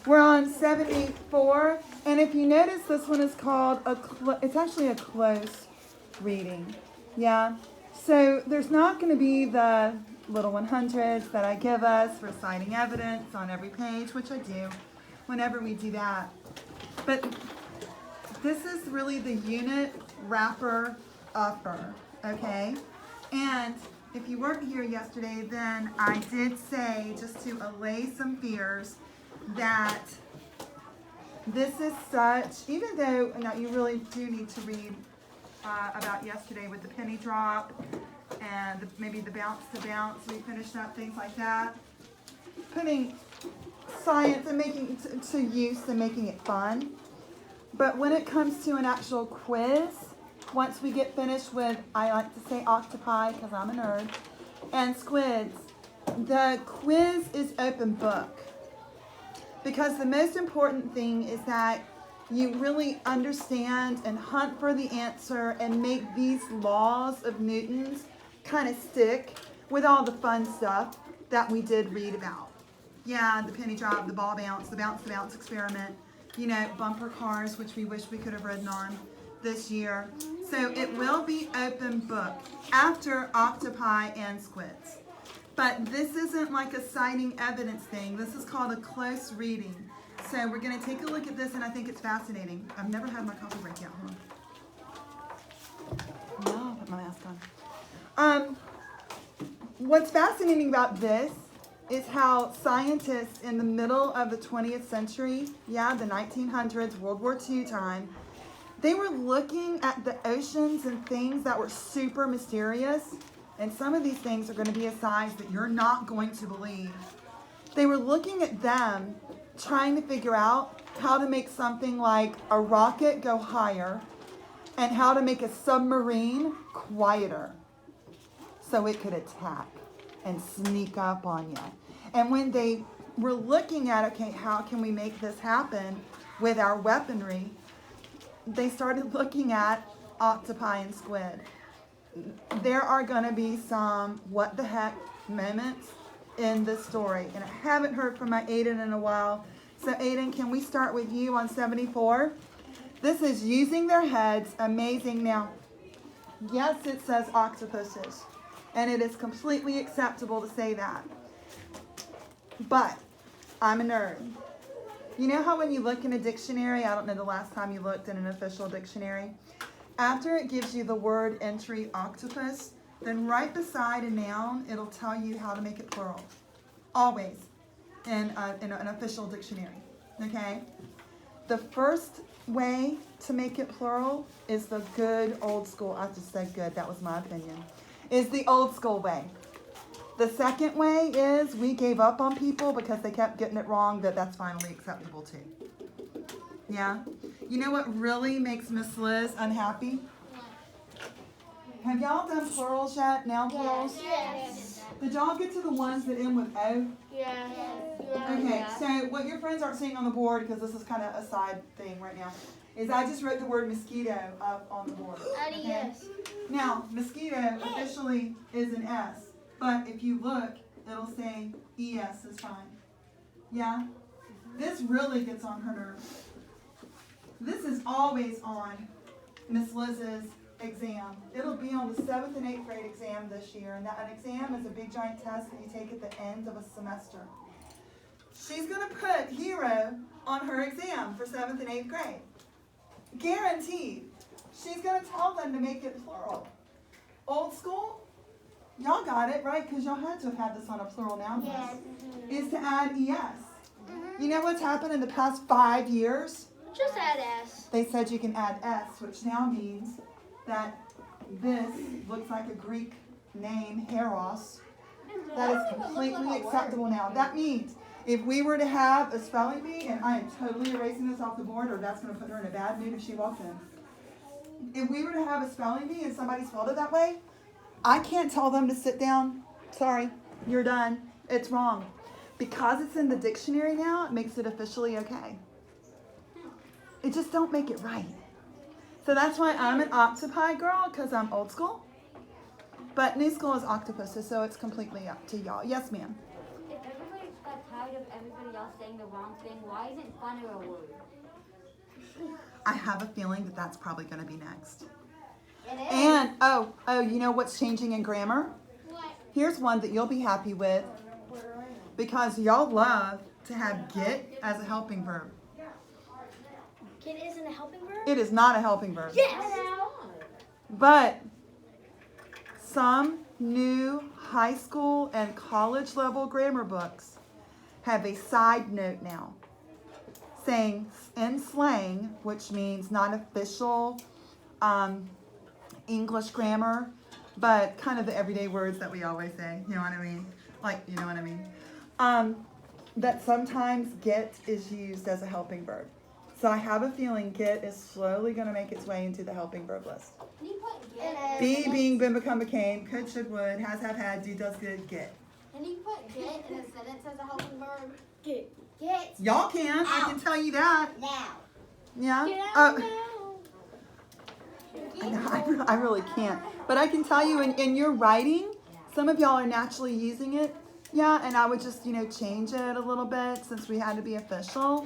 We're on 74, and if you notice, this one is called it's actually a close reading. Yeah. So there's not going to be the little 100s that I give us for citing evidence on every page, which I do whenever we do that. But this is really the unit wrapper upper, okay? And if you weren't here yesterday, then I did say, just to allay some fears, that this is such, even though now you really do need to read about yesterday with the penny drop and maybe the bounce to bounce, we finished up things like that. Putting science and making to use and making it fun. But when it comes to an actual quiz, once we get finished with, I like to say octopi because I'm a nerd, and squids, the quiz is open book. Because the most important thing is that you really understand and hunt for the answer and make these laws of Newton's kind of stick with all the fun stuff that we did read about. Yeah, the penny drop, the ball bounce, the bounce experiment, you know, bumper cars, which we wish we could have ridden on this year. So it will be open book after octopi and squids. But this isn't like a citing evidence thing. This is called a close reading. So we're going to take a look at this, and I think it's fascinating. I've never had my coffee break yet. No, I'll put my mask on. What's fascinating about this is how scientists in the middle of the 20th century, yeah, the 1900s, World War II time, they were looking at the oceans and things that were super mysterious. And some of these things are going to be a size that you're not going to believe. They were looking at them, trying to figure out how to make something like a rocket go higher and how to make a submarine quieter so it could attack and sneak up on you. And when they were looking at, okay, how can we make this happen with our weaponry, they started looking at octopi and squid. There are going to be some what the heck moments in this story. And I haven't heard from my Aiden in a while. So Aiden, can we start with you on 74? This is using their heads. Amazing. Now, yes, it says octopuses. And it is completely acceptable to say that. But I'm a nerd. You know how when you look in a dictionary, I don't know the last time you looked in an official dictionary, after it gives you the word entry octopus, then right beside a noun, it'll tell you how to make it plural. Always in an official dictionary, okay? The first way to make it plural is the good old school, I just said good, that was my opinion, is the old school way. The second way is we gave up on people because they kept getting it wrong, that's finally acceptable too. Yeah? You know what really makes Miss Liz unhappy? Have y'all done plurals yet? Noun plurals? Yes. Did y'all get to the ones that end with O? Yes. Okay, so what your friends aren't seeing on the board, because this is kind of a side thing right now, is I just wrote the word mosquito up on the board. Okay? Yes. Now, mosquito officially is an S, but if you look, it'll say ES is fine. Yeah? This really gets on her nerves. This is always on Miss Liz's exam. It'll be on the 7th and 8th grade exam this year, and an exam is a big giant test that you take at the end of a semester. She's going to put hero on her exam for 7th and 8th grade. Guaranteed. She's going to tell them to make it plural. Old school, y'all got it, right? Because y'all had to have had this on a plural noun list. Is to add ES. You know what's happened in the past 5 years? Just add S. They said you can add S, which now means that this looks like a Greek name, Heros. That is completely acceptable now. That means if we were to have a spelling bee, and I am totally erasing this off the board, or that's going to put her in a bad mood if she walks in. If we were to have a spelling bee and somebody spelled it that way, I can't tell them to sit down. Sorry, you're done. It's wrong. Because it's in the dictionary now, it makes it officially okay. It just don't make it right. So that's why I'm an octopi girl, because I'm old school. But new school is octopuses, so it's completely up to y'all. Yes, ma'am. If everybody's got tired of everybody else saying the wrong thing. Why isn't funner a word? I have a feeling that that's probably going to be next. It is. And, you know what's changing in grammar? What? Here's one that you'll be happy with because y'all love to have get as a helping verb. Kid isn't a helping verb? It is not a helping verb. Yes. But some new high school and college level grammar books have a side note now saying in slang, which means not official English grammar, but kind of the everyday words that we always say, you know what I mean? Like, you know what I mean? That sometimes get is used as a helping verb. So I have a feeling get is slowly going to make its way into the helping verb list. Can you put It get? is. Be, being, been, become, became, could, should, would, has, have, had, do, does, good, get. Can you put get in a sentence as a helping verb? Get. Y'all can, I can tell you that. Now. Yeah? Get out now. I really can't. But I can tell you in your writing, some of y'all are naturally using it. Yeah, and I would just, change it a little bit since we had to be official.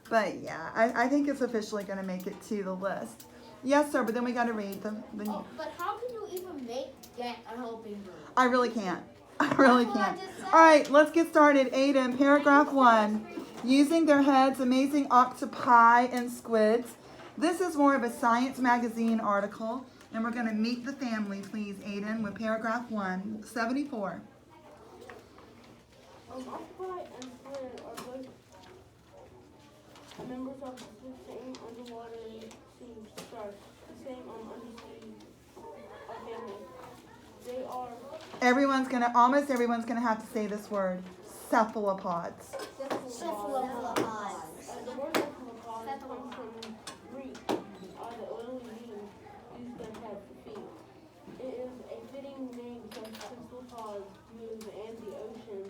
But yeah, I think it's officially going to make it to the list. Yes, sir, but then we got to read the Oh, but how can you even make get a helping verb? I really can't. I really That's what I can't. just said. All right, let's get started. Aiden, paragraph 1. Using their heads, amazing octopi and squids. This is more of a Science Magazine article, and we're going to meet the family, please, Aiden, with paragraph 1, 74. Octopi and squid are both members of the same underwater sea shark, the same undersea family. They are Almost everyone's going to have to say this word, cephalopods. Cephalopods. the word cephalopod comes from Greek, the oily beings used as head for feet. It is a fitting name because cephalopods move in the ocean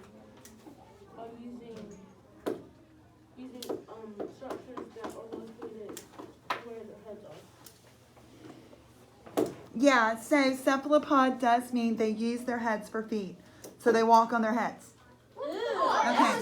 of using structures that are located where their heads are. Yeah, so cephalopod does mean they use their heads for feet. So they walk on their heads. Okay.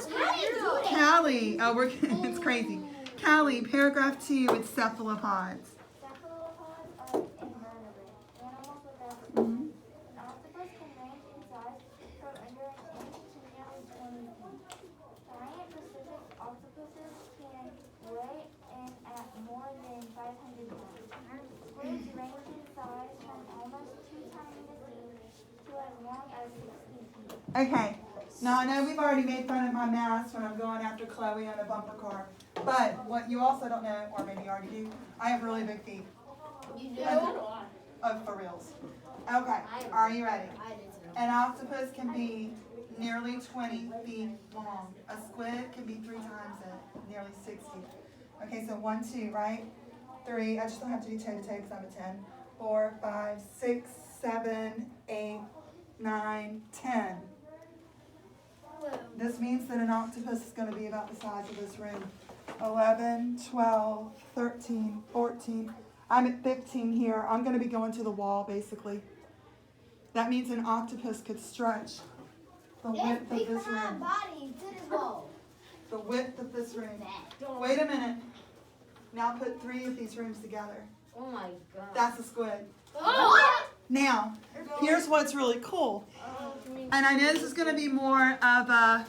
Callie, it's crazy. Callie, paragraph 2 with cephalopods. Cephalopods are invertebrate animals without Mhm. An octopus can range in size from under an inch to nearly 20 feet. Giant Pacific octopuses can weigh in at more than 500 pounds. Squids range in size from almost too tiny to see to as long as 60 feet. Okay. Now I know we've already made fun of my mask when I'm going after Chloe on a bumper car. But what you also don't know, or maybe you already do, I have really big feet. You do? Oh, for reals. Okay. Are you ready? I did too. An octopus can be nearly 20 feet long. A squid can be 3 times that, nearly 60. Okay, so 1, 2, right? 3, I just don't have to do toe to toe because I'm a 10. 4, 5, 6, 7, 8, 9, 10. This means that an octopus is going to be about the size of this room. 11, 12, 13, 14. I'm at 15 here. I'm going to be going to the wall, basically. That means an octopus could stretch the width of this room. body to the wall. The width of this room. Wait a minute. Now put 3 of these rooms together. Oh my god. That's a squid. What? Now, here's what's really cool. And I know this is going to be more of a,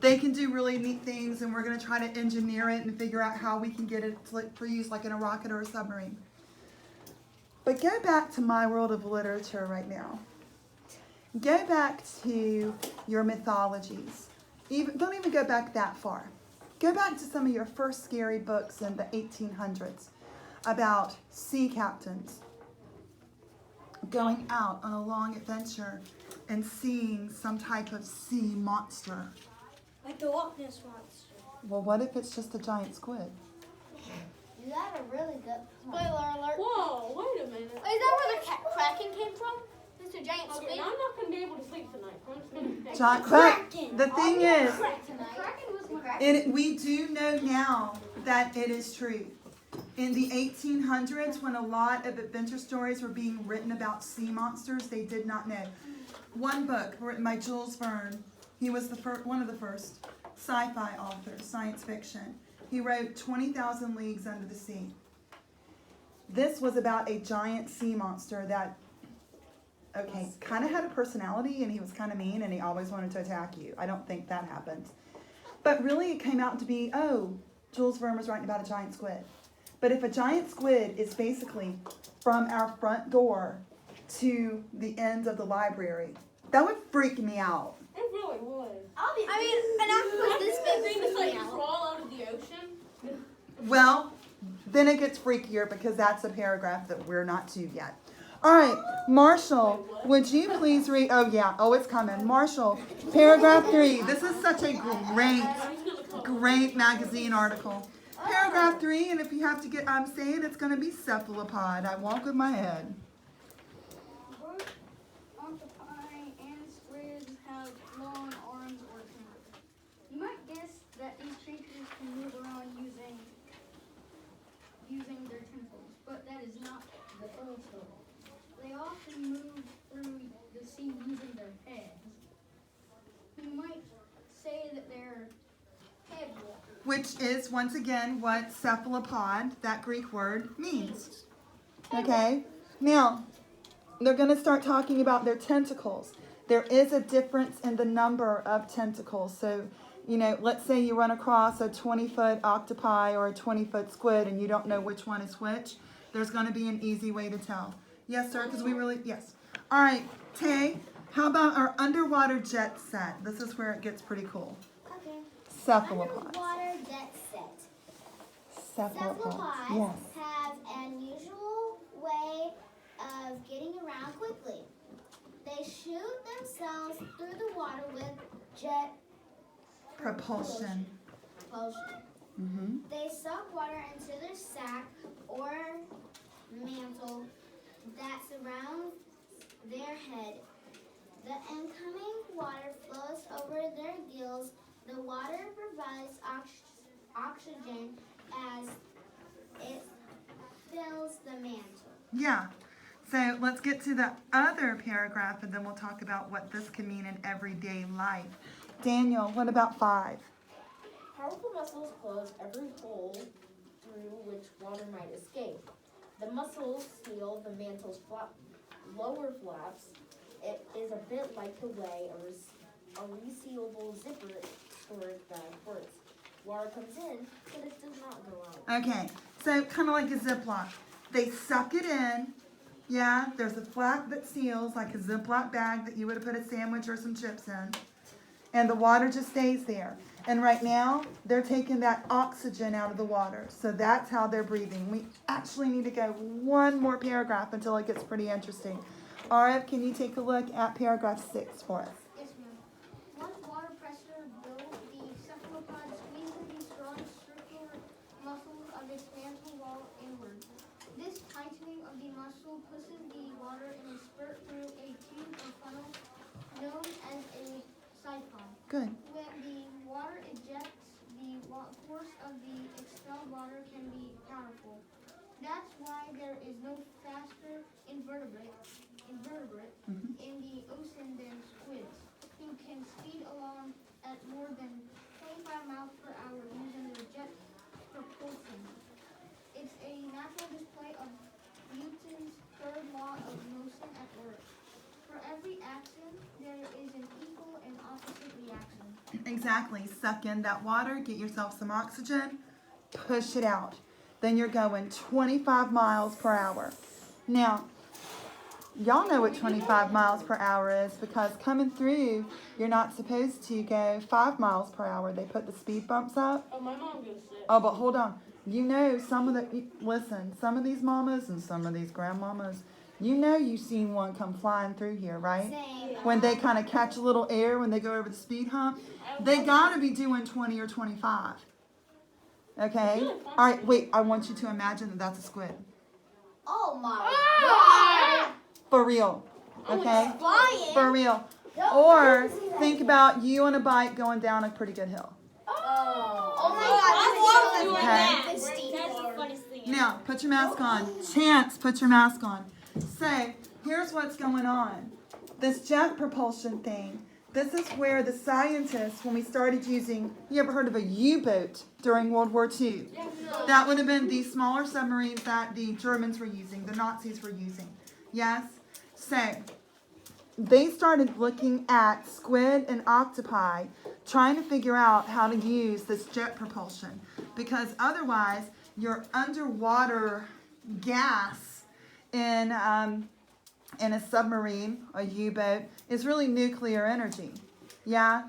they can do really neat things and we're going to try to engineer it and figure out how we can get it for use like in a rocket or a submarine. But go back to my world of literature right now. Go back to your mythologies. Don't even go back that far. Go back to some of your first scary books in the 1800s about sea captains going out on a long adventure and seeing some type of sea monster. Like the Loch Ness monster. Well, what if it's just a giant squid? Is that a really good spoiler alert? Whoa, wait a minute. Is that where the Kraken came from? It's a giant Okay, squid. now I'm not going to be able to sleep tonight. I'm just going to stay. But Kraken. the thing is, Kraken was we do know now that it is true. In the 1800s, when a lot of adventure stories were being written about sea monsters, they did not know. One book written by Jules Verne, he was one of the first, sci-fi author, science fiction. He wrote 20,000 Leagues Under the Sea. This was about a giant sea monster that, okay, kind of had a personality, and he was kind of mean, and he always wanted to attack you. I don't think that happened. But really it came out to be, oh, Jules Verne was writing about a giant squid. But if a giant squid is basically from our front door to the end of the library, that would freak me out. It really would. I mean, an octopus this big They would just freak me like out. crawl out of the ocean. Well, then it gets freakier because that's a paragraph that we're not to yet. All right, Marshall, would you please read? Oh, yeah. Oh, it's coming. Marshall, paragraph 3. This is such a great magazine article. Paragraph 3, and if you have to get, I'm saying it's going to be cephalopod. I walk with my head. Both octopi and squids have long arms or tentacles. You might guess that these creatures can move around using their tentacles, but that is not the full story. They often move through the sea using their heads. You might say that they're head walkers. Which is, once again, what cephalopod, that Greek word, means. Okay? Now, they're going to start talking about their tentacles. There is a difference in the number of tentacles. So, you know, let's say you run across a 20-foot octopi or a 20-foot squid and you don't know which one is which. There's going to be an easy way to tell. Yes, sir, because we really, yes. All right, Tay, how about our underwater jet set? This is where it gets pretty cool. Okay. Cephalopods. Underwater jet set. Cephalopods, Cephalopods yes. have an unusual way of getting around quickly. They shoot themselves through the water with jet Propulsion. Mm-hmm. They suck water into their sac or mantle that surrounds their head. The incoming water flows over their gills. The water provides oxygen as it fills the mantle. Yeah. So let's get to the other paragraph and then we'll talk about what this can mean in everyday life. Daniel, what about 5? Powerful muscles close every hole through which water might escape. The muscles seal the mantle's lower flaps. It is a bit like the way a resealable zipper storage bag works. Water comes in, but it does not go out. Okay, so kind of like a Ziploc. They suck it in. Yeah, there's a flap that seals like a Ziploc bag that you would have put a sandwich or some chips in. And the water just stays there. And right now, they're taking that oxygen out of the water. So that's how they're breathing. We actually need to go one more paragraph until it gets pretty interesting. Arif, can you take a look at paragraph 6 for us? Yes, ma'am. Once water pressure builds, the cephalopod squeezes the strong circular muscles of its mantle wall inward. This tightening of the muscle pushes the water in a spurt through a tube or funnel known as a siphon. Good. When the water ejects, the force of the expelled water can be powerful. That's why there is no faster invertebrate in the ocean than squids, who can speed along at more than 25 miles per hour using their jet propulsion. It's a natural display of Newton's third law of motion at work. For every action, there is an equal and opposite reaction. Exactly. Suck in that water, get yourself some oxygen, push it out. Then you're going 25 miles per hour. Now, y'all know what 25 miles per hour is because coming through, you're not supposed to go 5 miles per hour. They put the speed bumps up. Oh, my mom goes 6. Oh, but hold on. You know some of these mamas and some of these grandmamas, you know you've seen one come flying through here, right? Same. When they kind of catch a little air when they go over the speed hump, they got to be doing 20 or 25. Okay? All right, wait, I want you to imagine that that's a squid. Oh my For real. Okay? God. Flying. For real. Or think about you on a bike going down a pretty good hill. Oh my God. Okay. That's steep. That's the funniest thing. Now, put your mask on. Chance, put your mask on. So, here's what's going on. This jet propulsion thing This is where the scientists, when we started using, you ever heard of a U-boat during World War II? That would have been the smaller submarines that the Germans were using, the Nazis were using. Yes? So, they started looking at squid and octopi, trying to figure out how to use this jet propulsion. Because otherwise, your underwater gas in a submarine, a U-boat, is really nuclear energy. Yeah?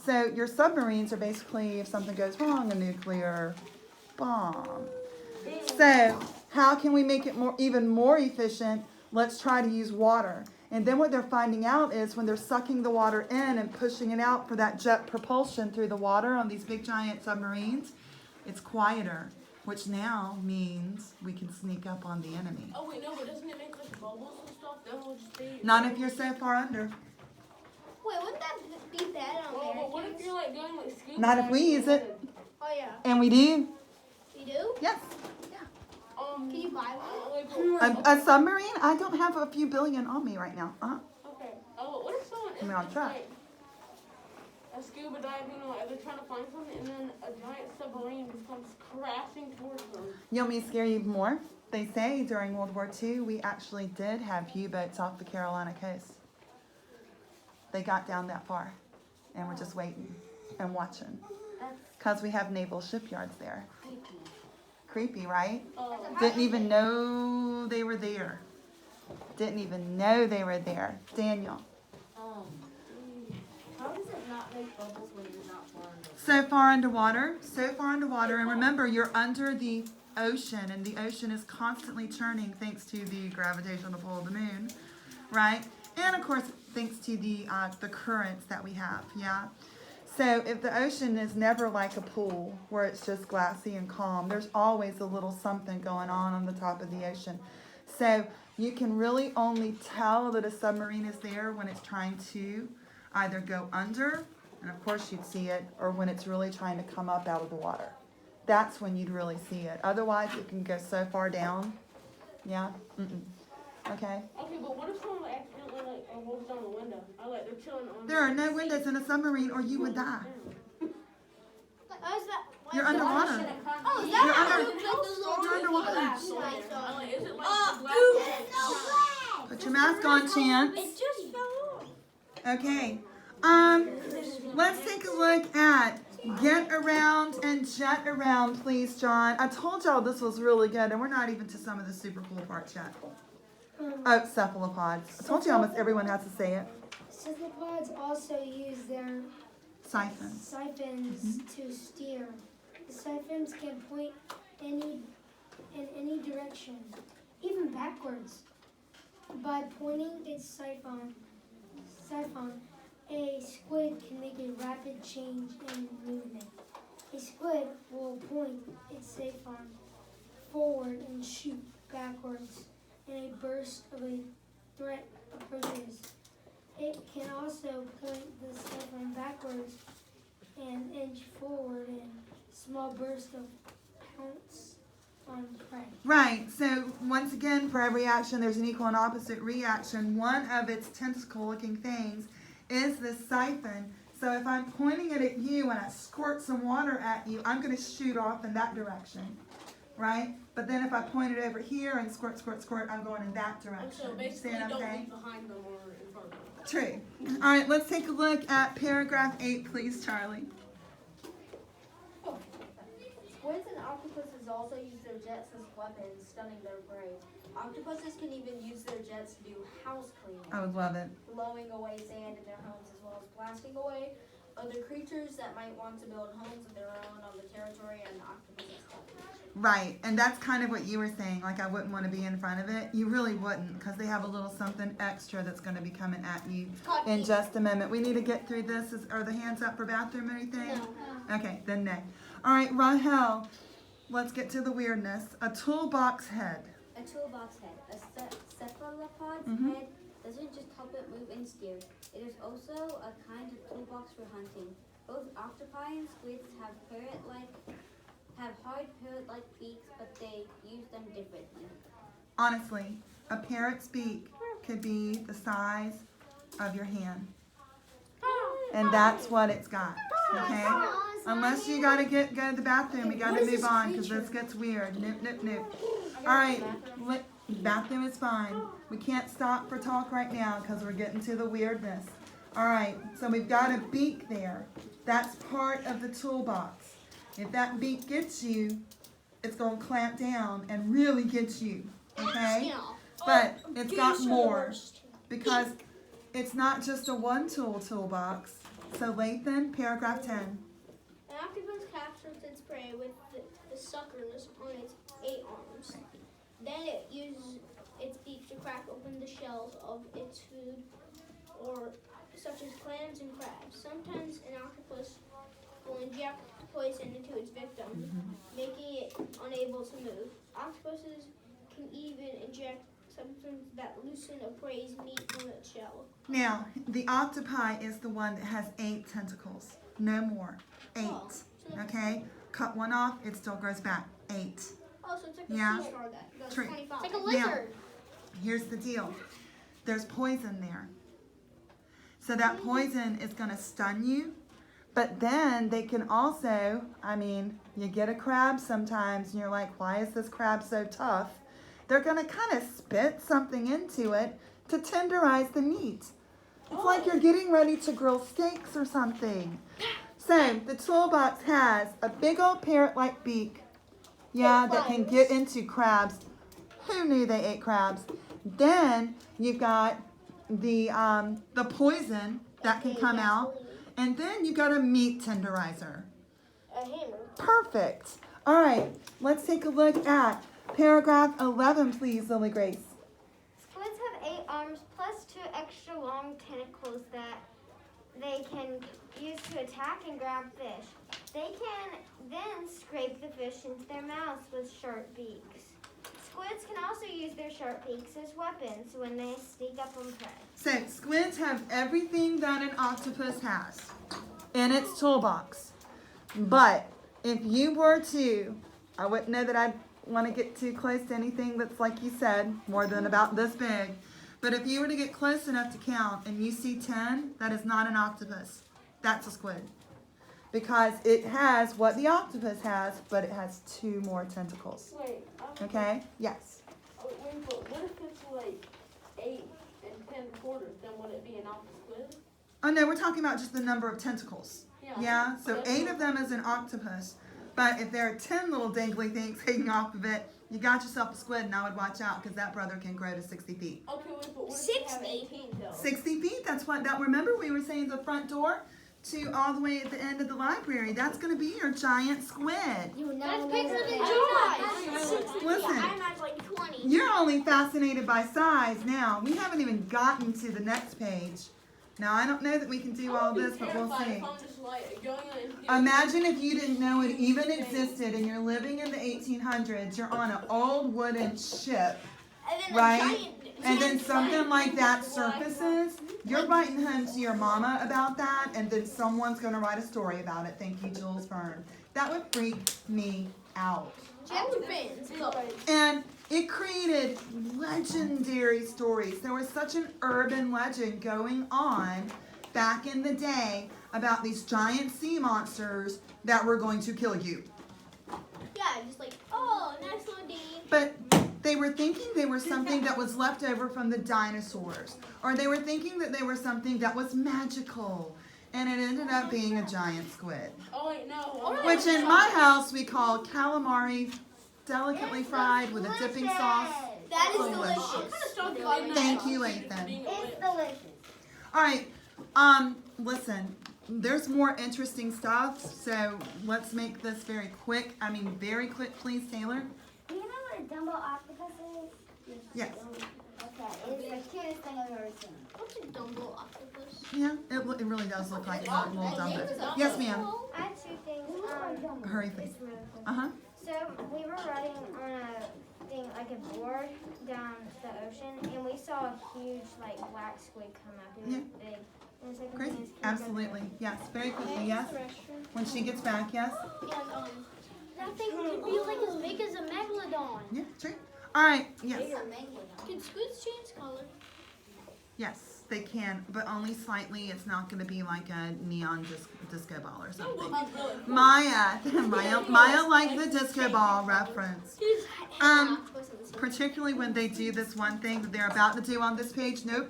So your submarines are basically, if something goes wrong, a nuclear bomb. So how can we make it even more efficient? Let's try to use water. And then what they're finding out is when they're sucking the water in and pushing it out for that jet propulsion through the water on these big giant submarines, it's quieter, which now means we can sneak up on the enemy. Oh wait, no, but doesn't it make like bubbles and stuff? Then we'll just be. Not if you're so far under. Wait, wouldn't that be bad on Well, but what if Americans? you're like going like scuba? Not if we diving use it. Oh yeah. And we do. You do? Yes. Can you buy one? Like, A submarine? I don't have a few billion on me right now. okay. Oh, what if someone I mean, I'll is try. like a scuba diving or they're trying to find something and then a giant submarine just comes crashing towards them? You want me to scare you even more? They say during World War II, we actually did have U-boats off the Carolina coast. They got down that far, and we're just waiting and watching. Because we have naval shipyards there. Creepy, right? Didn't even know they were there. Didn't even know they were there. Daniel. How does it not make bubbles when you're not far enough? So far underwater, and remember, you're under the ocean, and the ocean is constantly churning thanks to the gravitational pull of the moon, right? And of course, thanks to the currents that we have, yeah? So if the ocean is never like a pool where it's just glassy and calm, there's always a little something going on the top of the ocean. So you can really only tell that a submarine is there when it's trying to either go under, and of course you'd see it, or when it's really trying to come up out of the water. That's when you'd really see it. Otherwise, it can go so far down. Yeah? Okay. Okay, but what if someone like accidentally like rolls down the window? Or like they're chilling on. There are no windows in a submarine or you would die. Oh, is that? You're underwater. Oh, is You're that under- You're underwater. Like, is it like Oh, the glass? dude, no way! Put your mask on, Chance. It just fell off. Okay. Let's take a look at get around and jet around, please, John. I told y'all this was really good, and we're not even to some of the super cool parts yet. Oh, cephalopods. I told you almost everyone has to say it. Cephalopods also use their Siphons. siphons to steer. The siphons can point in any direction, even backwards. By pointing its siphon, a squid can make a rapid change in movement. A squid will point its siphon forward and shoot backwards in a burst of a threat approaches. It can also point the siphon backwards and inch forward in small bursts of pounce on prey. Right. So once again, for every action, there's an equal and opposite reaction. One of its tentacle-looking things is this siphon. So if I'm pointing it at you and I squirt some water at you, I'm going to shoot off in that direction, right? But then if I point it over here and squirt, I'm going in that direction. So basically, See what I'm don't saying? be behind them or in front of them. True. All right, let's take a look at paragraph 8, please, Charlie. Squids and octopuses also use their jets as weapons, stunning their prey. Octopuses can even use their jets to do house cleaning, I would love it. blowing away sand in their homes as well as blasting away other creatures that might want to build homes of their own on the territory and octopuses. Right, and that's kind of what you were saying, like I wouldn't want to be in front of it. You really wouldn't, because they have a little something extra that's going to be coming at you in just a moment. We need to get through this. Are the hands up for bathroom or anything? No. Okay, then no. All right, Rahel, let's get to the weirdness. A toolbox head. A toolbox head. A cephalopod's Mhm. head doesn't just help it move and steer. It is also a kind of toolbox for hunting. Both octopi and squids have hard parrot-like beaks, but they use them differently. Honestly, a parrot's beak could be the size of your hand. and that's what it's got. Okay? Unless you gotta go to the bathroom, we gotta move on because this gets weird. Nope, nope, nope. All right, bathroom is fine. We can't stop for talk right now because we're getting to the weirdness. All right, so we've got a beak there. That's part of the toolbox. If that beak gets you, it's gonna clamp down and really get you. Okay? But it's got more because it's not just a one-tool toolbox. So Lathan, paragraph 10. An octopus captures its prey with the suckers on its 8 arms. Then it uses its beak to crack open the shells of its food, or such as clams and crabs. Sometimes an octopus will inject poison into its victim, making it unable to move. Octopuses can even inject substances that loosen a prey's meat from its shell. Now, the octopi is the one that has 8 tentacles. No more. 8. Okay? Cut one off, it still grows back. 8. Oh, so it's like Yeah. a sea star that goes True. 25. It's like a Now, lizard. here's the deal. There's poison there. So that poison is going to stun you. But then they can also, I mean, you get a crab sometimes and you're like, why is this crab so tough? They're going to kind of spit something into it to tenderize the meat. It's like you're getting ready to grill steaks or something. So the toolbox has a big old parrot-like beak. Yeah, that can get into crabs. Who knew they ate crabs? Then you've got the poison that can come out. And then you got a meat tenderizer. A hammer. Perfect. All right, let's take a look at paragraph 11, please, Lily Grace. Squids have 8 arms plus 2 extra long tentacles that they can use to attack and grab fish. They can then scrape the fish into their mouths with sharp beaks. Squids can also use their sharp beaks as weapons when they sneak up on prey. So squids have everything that an octopus has in its toolbox. But if you were to, I wouldn't know that I'd want to get too close to anything that's, like you said, more than about this big. But if you were to get close enough to count and you see 10, that is not an octopus. That's a squid. Because it has what the octopus has, but it has 2 more tentacles. Wait, Okay? Yes. wait, but what if it's like 8 and 10 quarters? Then would it be an octopus squid? Oh no, we're talking about just the number of tentacles. Yeah, so That's 8 of them is an octopus. But if there are 10 little dangly things hanging off of it, you got yourself a squid, and I would watch out because that brother can grow to 60 feet. Okay, wait, but what if you have 18 though? 60 feet, that's what, that, remember we were saying the front door to all the way at the end of the library. That's going to be your giant squid. That's bigger than Listen. I'm at like 20. You're only fascinated by size now. We haven't even gotten to the next page. Now, I don't know that we can do all this, but we'll see. Imagine if you didn't know it even existed and you're living in the 1800s. You're on an old wooden ship, And then right? And then something like that surfaces. You're writing home to your mama about that, and then someone's going to write a story about it. Thank you, Jules Verne. That would freak me out. Jet fins. And it created legendary stories. There was such an urban legend going on back in the day about these giant sea monsters that were going to kill you. Yeah, just like, oh, next one, Dean. But they were thinking they were something that was left over from the dinosaurs. Or they were thinking that they were something that was magical. And it ended up being a giant squid. Oh wait, no. Which in my house we call calamari, delicately fried with a dipping sauce. That is Delicious. delicious. Thank you, Lathan. It's delicious. All right, listen, there's more interesting stuff, so let's make this very quick. I mean, very quick, please, Taylor. Do you know what a Dumbo octopus is? Yes. Okay, it's the cutest thing I've ever seen. What's a Dumbo octopus? Yeah, it really does look like a little Dumbo. Yes, ma'am. I have 2 things. Hurry, please. Uh-huh. So we were riding on a thing, like a board down the ocean, and we saw a huge, like, black squid come up. It was big. And the second Great. thing is, can you go Absolutely. Yes, very quickly, yes. When she gets back, yes. And, that thing could be like as big as a megalodon. Yeah, true. All right, yes. Can squids change color? Yes. they can, but only slightly. It's not going to be like a neon disco ball or something. Maya liked the disco ball reference. Particularly when they do this one thing that they're about to do on this page. Nope.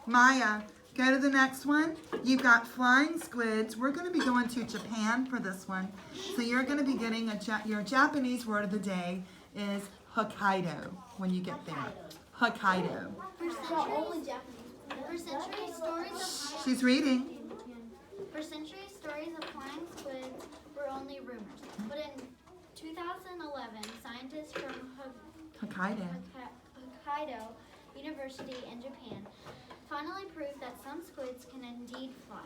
Maya, go to the next one. You've got flying squids. We're going to be going to Japan for this one. So you're going to be getting your Japanese word of the day is Hokkaido when you get there. Hokkaido. For centuries, stories of She's reading. stories of flying squids were only rumors. But in 2011, scientists from Hokkaido. Hokkaido University in Japan finally proved that some squids can indeed fly.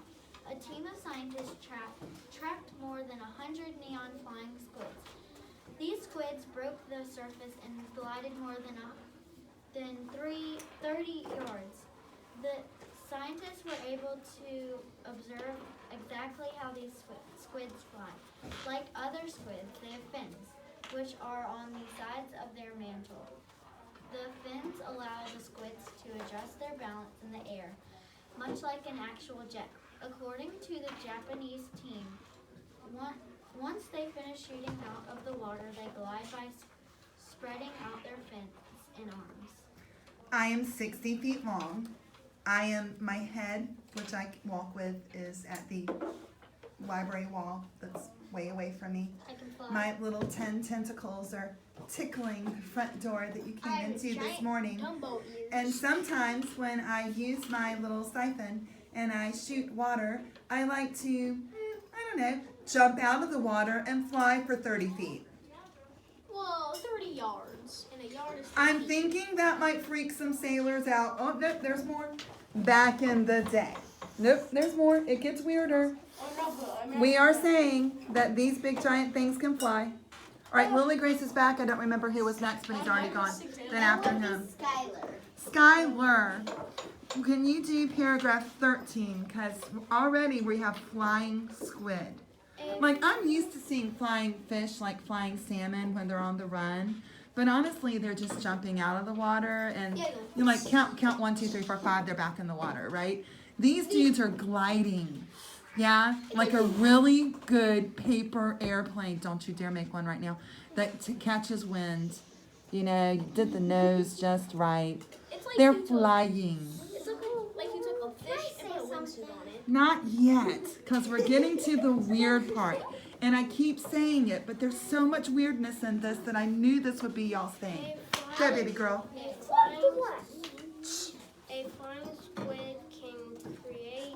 A team of scientists tracked more than 100 neon flying squids. These squids broke the surface and glided more than 30 yards. The scientists were able to observe exactly how these squids fly. Like other squids, they have fins, which are on the sides of their mantle. The fins allow the squids to adjust their balance in the air, much like an actual jet. According to the Japanese team, once they finish shooting out of the water, they glide by spreading out their fins and arms. I am 60 feet long. My head, which I walk with, is at the library wall that's way away from me. I can fly. My little 10 tentacles are tickling the front door that you came into this morning. Dumbo ears. And sometimes when I use my little siphon and I shoot water, I like to, jump out of the water and fly for 30 feet. Well, 30 yards. And a yard is 50 I'm feet. thinking that might freak some sailors out. Oh, nope, there's more. Back in the day. Nope, there's more. It gets weirder. We are saying that these big giant things can fly. All right, Lily Grace is back. I don't remember who was next, but he's already gone. Then after him. Skylar, can you do paragraph 13? Because already we have flying squid. Like, I'm used to seeing flying fish, like flying salmon when they're on the run. But honestly, they're just jumping out of the water and you like count 1, 2, 3, 4, 5, they're back in the water, right? These dudes are gliding. Yeah, like a really good paper airplane. Don't you dare make one right now. That catches wind. You know, you did the nose just right. It's like They're you took- flying. It's like you took a fish and put a wingsuit on it. Not yet, because we're getting to the weird part. And I keep saying it, but there's so much weirdness in this that I knew this would be y'all's thing. Go, baby girl. A flying squid can create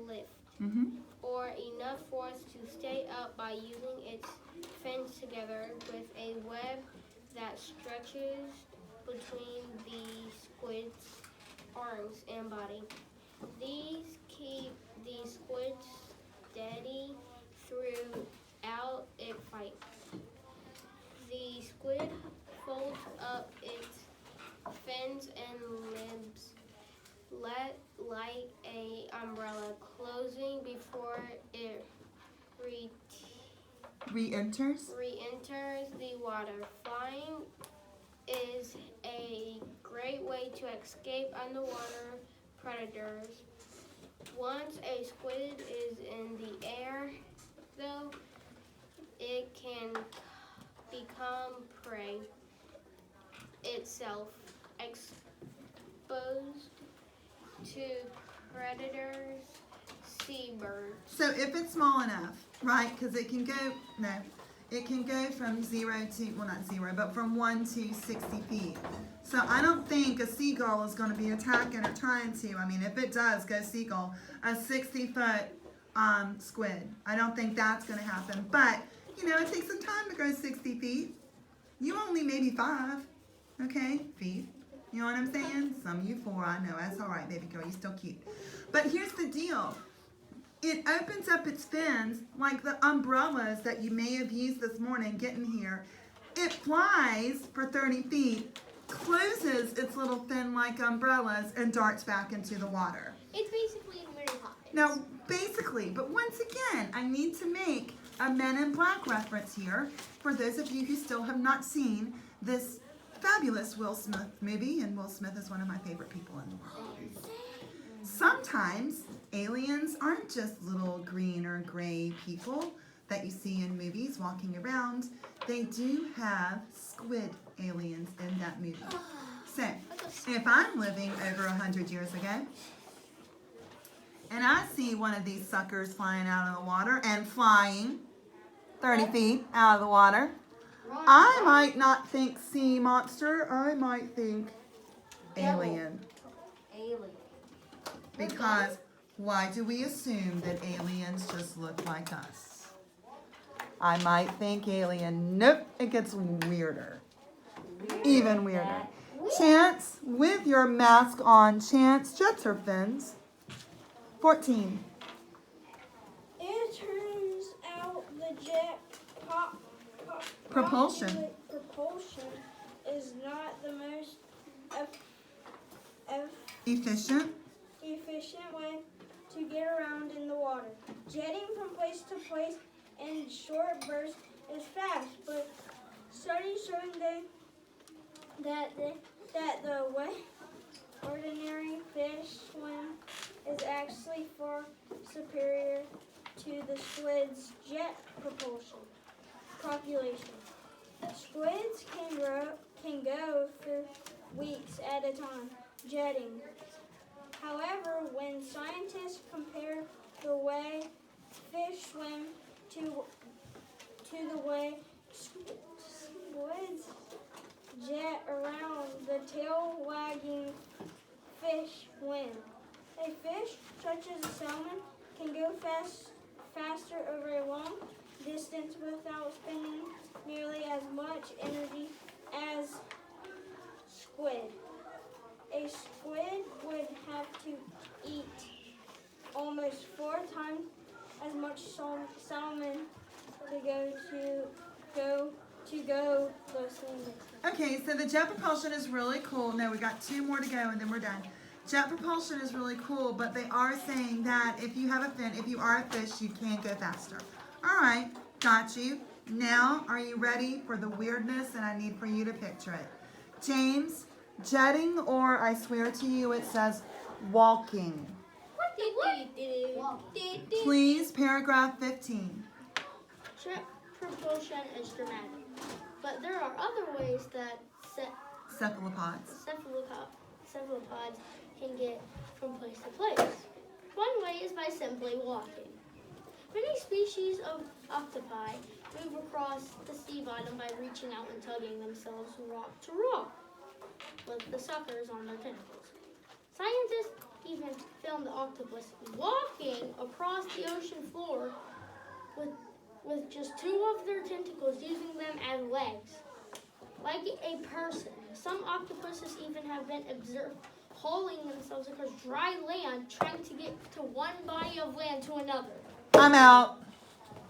lift Mm-hmm. or enough force to stay up by using its fins together with a web that stretches between the squid's arms and body. These keep the squid steady throughout its fight. The squid folds up its fins and limbs like a umbrella, closing before it Re-enters. re-enters the water. Flying is a great way to escape underwater predators. Once a squid is in the air, though, it can become prey itself, exposed to predators, seabirds. So if it's small enough, right, because it can go from 0 to, well not 0, but from 1 to 60 feet. So I don't think a seagull is going to be attacking or trying to. I mean, if it does, go seagull. A 60-foot squid. I don't think that's going to happen. But, it takes some time to go 60 feet. You only maybe 5, okay, feet. You know what I'm saying? Some of you 4, I know. That's all right, baby girl. You're still cute. But here's the deal. It opens up its fins like the umbrellas that you may have used this morning getting here. It flies for 30 feet, closes its little fin-like umbrellas, and darts back into the water. It's basically Mary Poppins. Now, basically, but once again, I need to make a Men in Black reference here for those of you who still have not seen this fabulous Will Smith movie, and Will Smith is one of my favorite people in the world. sometimes aliens aren't just little green or gray people that you see in movies walking around. They do have squid aliens in that movie. So, if I'm living over 100 years ago, and I see one of these suckers flying out of the water and flying 30 feet out of the water, I might not think sea monster, I might think alien. Alien. Because why do we assume that aliens just look like us? I might think alien. Nope, it gets weirder. Even weirder. Chance, with your mask on, Chance, jets or fins? 14. It turns out the jet Propulsion. propulsion is not the most Efficient. efficient way to get around in the water. Jetting from place to place in short bursts is fast, but studies showing that the way ordinary fish swim is actually far superior to the squid's jet propulsion. Population. Squids can go for weeks at a time jetting. However, when scientists compare the way fish swim to the way squids jet around, the tail-wagging fish win. A fish, such as a salmon, can go faster over a long distance without spending nearly as much energy as squid. A squid would have to eat almost 4 times as much salmon to go the same distance. Okay, so the jet propulsion is really cool. No, we got 2 more to go and then we're done. Jet propulsion is really cool, but they are saying that if you have a fin, if you are a fish, you can go faster. All right, got you. Now, are you ready for the weirdness? And I need for you to picture it. James, jetting, or I swear to you, it says walking. Please, paragraph 15. Jet propulsion is dramatic, but there are other ways that Cephalopods. cephalopods can get from place to place. One way is by simply walking. Many species of octopi move across the sea bottom by reaching out and tugging themselves rock to rock with the suckers on their tentacles. Scientists even filmed the octopus walking across the ocean floor with just 2 of their tentacles, using them as legs. Like a person, some octopuses even have been observed hauling themselves across dry land, trying to get to one body of land to another. I'm out.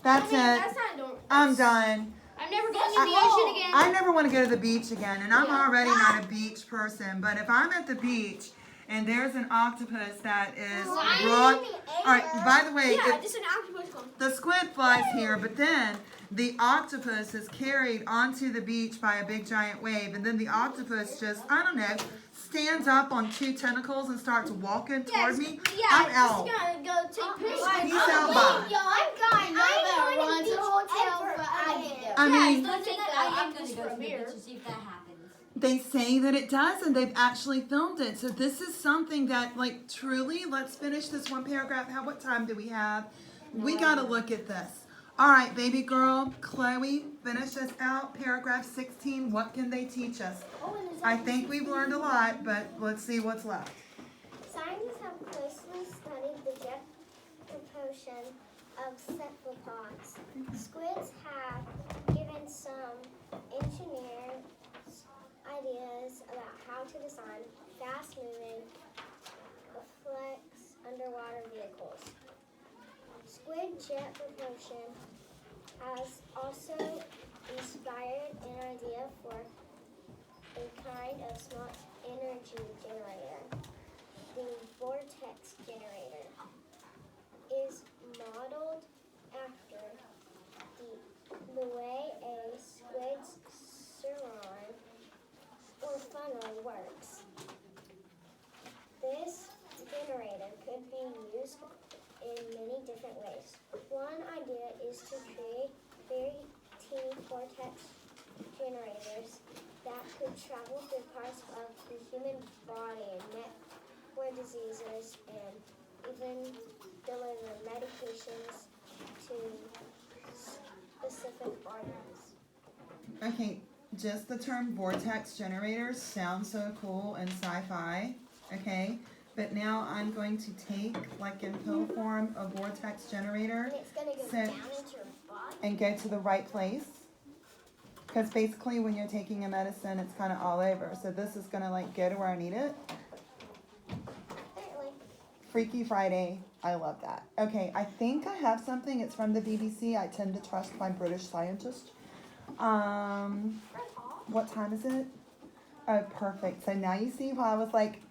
That's it. That's not normal. I'm done. I'm never going to the ocean again. I never want to go to the beach again, and I'm already not a beach person. But if I'm at the beach and there's an octopus that is brought, all right. By the way, just an octopus one. the squid flies here, but then the octopus is carried onto the beach by a big giant wave, and then the octopus just, I don't know, stands up on 2 tentacles and starts walking toward me. I'm out. Gonna go take pictures. Peace out, bye. I'm going to the hotel, but I mean, I am going to go to the beach and see if that happens. they say that it does, and they've actually filmed it. So this is something that, like, truly, let's finish this one paragraph. What time do we have? We got to look at this. All right, baby girl, Chloe, finish us out. Paragraph 16, what can they teach us? I think we've learned a lot, but let's see what's left. Scientists have closely studied the jet propulsion of cephalopods. Squids have given some engineers ideas about how to design fast-moving, complex underwater vehicles. Squid jet propulsion has also inspired an idea for a kind of small energy generator. The vortex generator is modeled after the way a squid's suron or funnel works. This generator generators that could travel through parts of the human body and net where diseases and even deliver medications to specific organs. Okay, just the term vortex generators sounds so cool and sci-fi, okay? But now I'm going to take, like in pill form, a vortex generator And it's gonna go So- down into your body. and go to the right place. Because basically when you're taking a medicine, it's kind of all over. So this is gonna like go to where I need it. Apparently. Freaky Friday, I love that. Okay, I think I have something. It's from the BBC. I tend to trust my British scientist. What time is it? Oh, perfect. So now you see why I was like,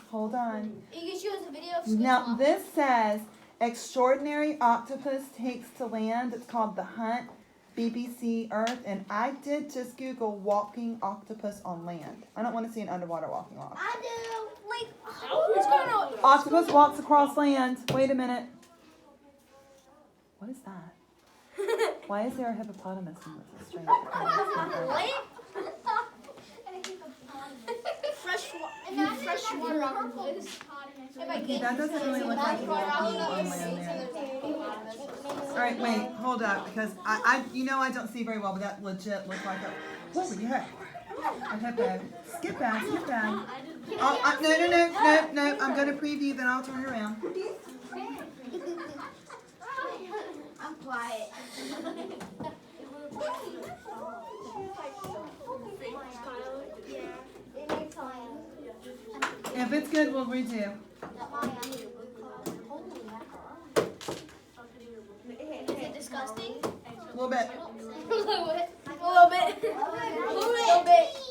hold on. You can show us a video of Now this says, extraordinary octopus takes to land. It's called The Hunt, BBC Earth. And I did just Google walking octopus on land. I don't want to see an underwater walking octopus. I do. Like, What's going on? Octopus walks across land. Wait a minute. What is that? Why is there a hippopotamus in this strange? Freshwater octopus. Okay, that doesn't really look like a walking on land there. All right, wait, hold up, because I don't see very well, but that legit looks like a. Holy heck! A hippo. Skip back. No. I'm gonna preview, then I'll turn around. I'm quiet. If it's good, we'll redo. Is it disgusting? A little bit. A little bit.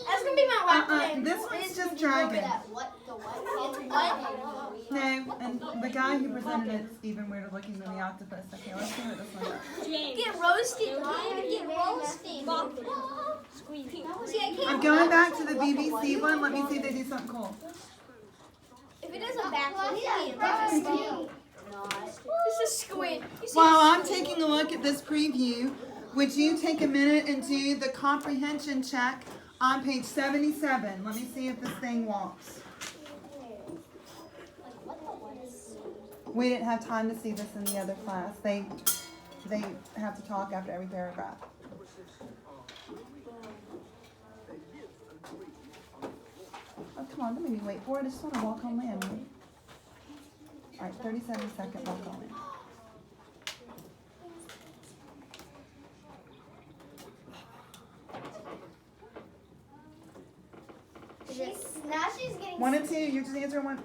That's gonna be my last name. This one's just dragging. What? The what? It's what? No, and the guy who presented it's even weirder looking than the octopus. Okay, let's see what this one does. Get roasted. Get roasted. See, I can't. I'm going back to the BBC one. Let me see if they do something cool. If it doesn't backflip, this is squid. You see While I'm taking a look at this preview, would you take a minute and do the comprehension check on page 77? Let me see if this thing walks. We didn't have time to see this in the other class. They have to talk after every paragraph. Oh, come on, don't make me wait for it. I just want to walk on land. Right? All right, 37-second walk on land. Now she's getting. 1 and 2, you just answer 1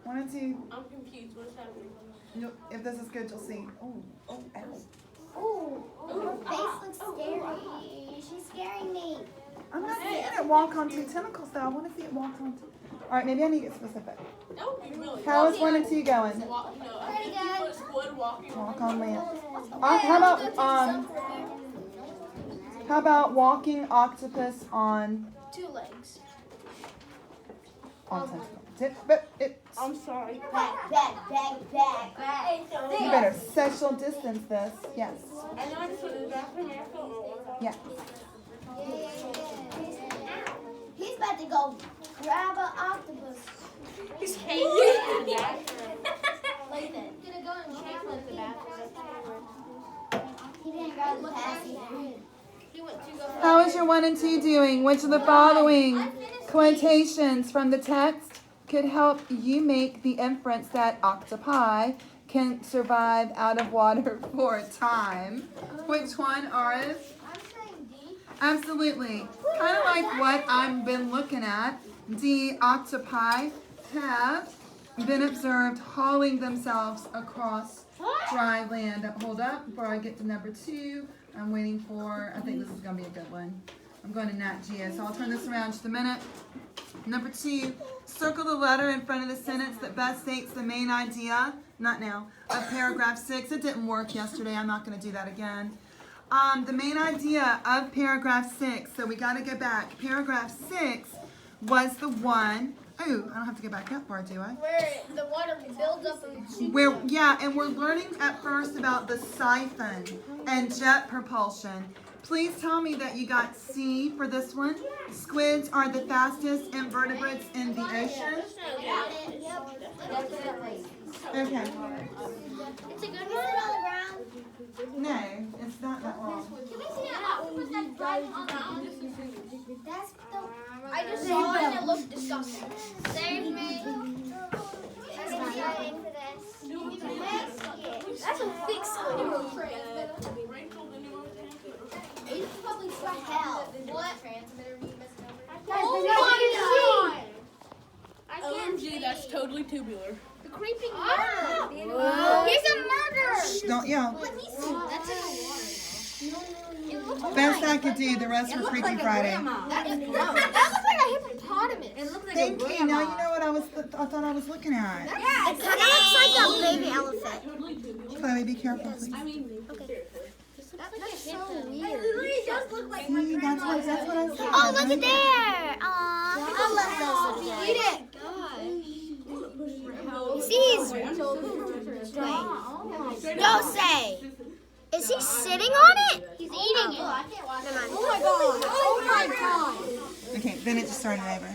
and 2. I'm confused. What's happening? If this is good, you'll see. Oh, ow. Ooh, her face looks scary. She's scaring me. I'm not seeing it walk on 2 tentacles, though. I want to see it walk on 2. All right, maybe I need to get specific. That would be really How is 1 and 2 going? Walk, you know, a 50-foot squid walking. Walk on land. How about walking octopus on 2 legs. tentacle? But it. I'm sorry. Back. You better social distance this. Yes. I know I just went to the bathroom after. Yeah. He's about to go grab an octopus. He's He hanging. didn't grab the passy. He went to go. How is your 1 and 2 doing? Which of the following quotations from the text could help you make the inference that octopi can survive out of water for a time? Which one, Aris? I'm saying D. Absolutely. Kind of like what I've been looking at. The octopi have been observed hauling themselves across dry land. Hold up before I get to number 2. I'm waiting for, I think this is going to be a good one. I'm going to Nat Geo, so I'll turn this around just a minute. Number 2, circle the letter in front of the sentence that best states the main idea, not now, of paragraph 6. It didn't work yesterday. I'm not going to do that again. The main idea of paragraph 6, so we got to go back. Paragraph 6 was the one, oh, I don't have to go back that far, do I? Where the water builds up and And we're learning at first about the siphon and jet propulsion. Please tell me that you got C for this one. Squids are the fastest invertebrates in the ocean. Okay. It's a good one. No, it's not that long. Can we see an octopus that's driving on the ground? That's the. I just saw it and it looked disgusting. Save me. I'm excited for this. That's a big squid. It's probably so hell. What? Oh my god! I can't OMG, that's totally tubular. The creeping Ah! murderer. He's a murderer. Shh, don't yell. Let me see. That's in the water. It looks Best I could do. The rest were Freaky Friday. that looks like a hippopotamus. It looks like Thank a you. Now grandma. you know what I thought I was looking at. Yeah, it kind of looks like a baby elephant. Totally tubular. Chloe, be careful, please. I mean, That's so weird. It literally does look like See, that's what I said. Oh, look at there. Aww. I love those. Eat it. You see, he's. Don't say. Is he sitting on it? He's eating it. I can't watch it. Oh my god. Oh my god. Okay, then it just started over.